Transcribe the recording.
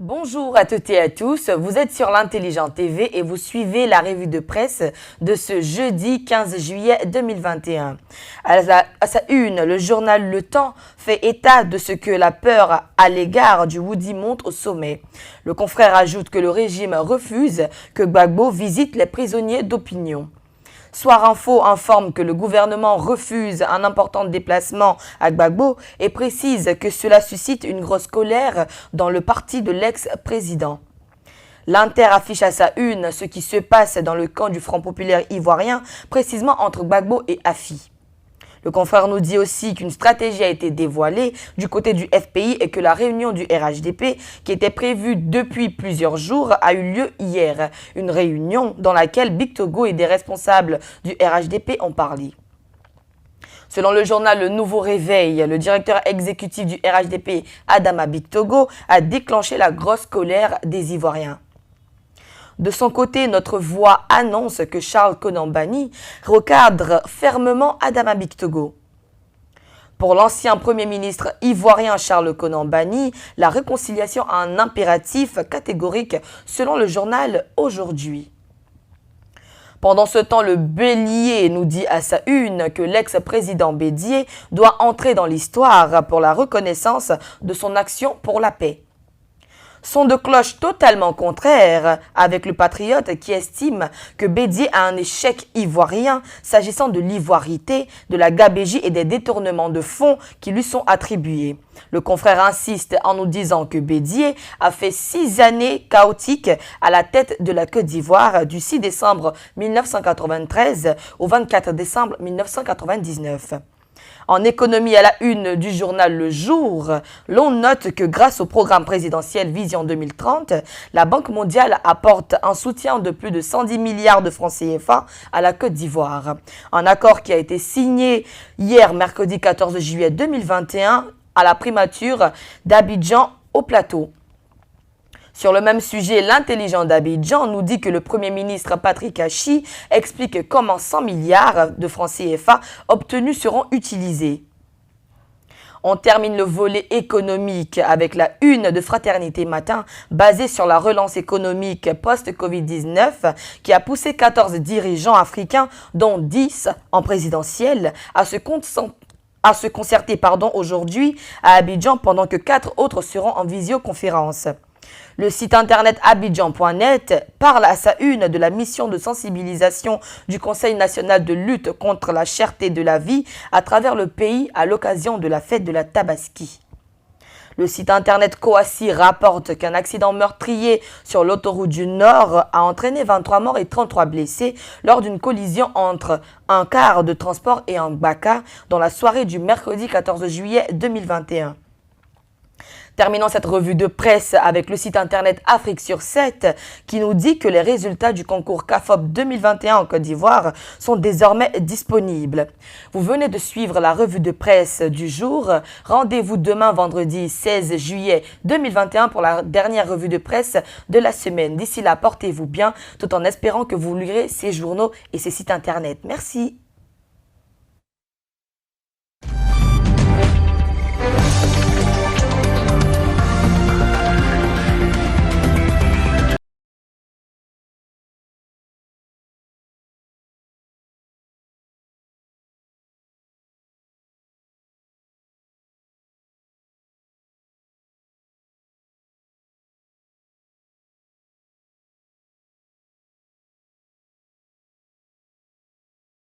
Bonjour à toutes et à tous, vous êtes sur l'Intelligent TV et vous suivez la revue de presse de ce jeudi 15 juillet 2021. À sa une, le journal Le Temps fait état de ce que la peur à l'égard du Woudy monte au sommet. Le confrère ajoute que le régime refuse que Gbagbo visite les prisonniers d'opinion. Soir Info informe que le gouvernement refuse un important déplacement à Gbagbo et précise que cela suscite une grosse colère dans le parti de l'ex-président. L'Inter affiche à sa une ce qui se passe dans le camp du Front populaire ivoirien, précisément entre Gbagbo et Afi. Le confrère nous dit aussi qu'une stratégie a été dévoilée du côté du FPI et que la réunion du RHDP, qui était prévue depuis plusieurs jours, a eu lieu hier. Une réunion dans laquelle Big Togo et des responsables du RHDP ont parlé. Selon le journal Le Nouveau Réveil, le directeur exécutif du RHDP, Adama Big Togo, a déclenché la grosse colère des Ivoiriens. De son côté, Notre Voix annonce que Charles Konan Banny recadre fermement Adama Big Togo. Pour l'ancien Premier ministre ivoirien Charles Konan Banny, la réconciliation a un impératif catégorique selon le journal Aujourd'hui. Pendant ce temps, le Bélier nous dit à sa une que l'ex-président Bédié doit entrer dans l'histoire pour la reconnaissance de son action pour la paix. Son de cloche totalement contraire avec le patriote qui estime que Bédié a un échec ivoirien s'agissant de l'ivoirité, de la gabégie et des détournements de fonds qui lui sont attribués. Le confrère insiste en nous disant que Bédié a fait 6 années chaotiques à la tête de la Côte d'Ivoire du 6 décembre 1993 au 24 décembre 1999. En économie à la une du journal Le Jour, l'on note que grâce au programme présidentiel Vision 2030, la Banque mondiale apporte un soutien de plus de 110 milliards de francs CFA à la Côte d'Ivoire. Un accord qui a été signé hier, mercredi 14 juillet 2021, à la primature d'Abidjan au Plateau. Sur le même sujet, l'intelligent d'Abidjan nous dit que le Premier ministre Patrick Achi explique comment 100 milliards de francs CFA obtenus seront utilisés. On termine le volet économique avec la une de Fraternité Matin basée sur la relance économique post-Covid-19 qui a poussé 14 dirigeants africains, dont 10 en présidentielle, à se concerter aujourd'hui à Abidjan pendant que 4 autres seront en visioconférence. Le site internet abidjan.net parle à sa une de la mission de sensibilisation du Conseil national de lutte contre la cherté de la vie à travers le pays à l'occasion de la fête de la Tabaski. Le site internet Coassi rapporte qu'un accident meurtrier sur l'autoroute du Nord a entraîné 23 morts et 33 blessés lors d'une collision entre un car de transport et un baka dans la soirée du mercredi 14 juillet 2021. Terminons cette revue de presse avec le site internet Afrique sur 7 qui nous dit que les résultats du concours CAFOP 2021 en Côte d'Ivoire sont désormais disponibles. Vous venez de suivre la revue de presse du jour. Rendez-vous demain vendredi 16 juillet 2021 pour la dernière revue de presse de la semaine. D'ici là, portez-vous bien tout en espérant que vous lirez ces journaux et ces sites internet. Merci.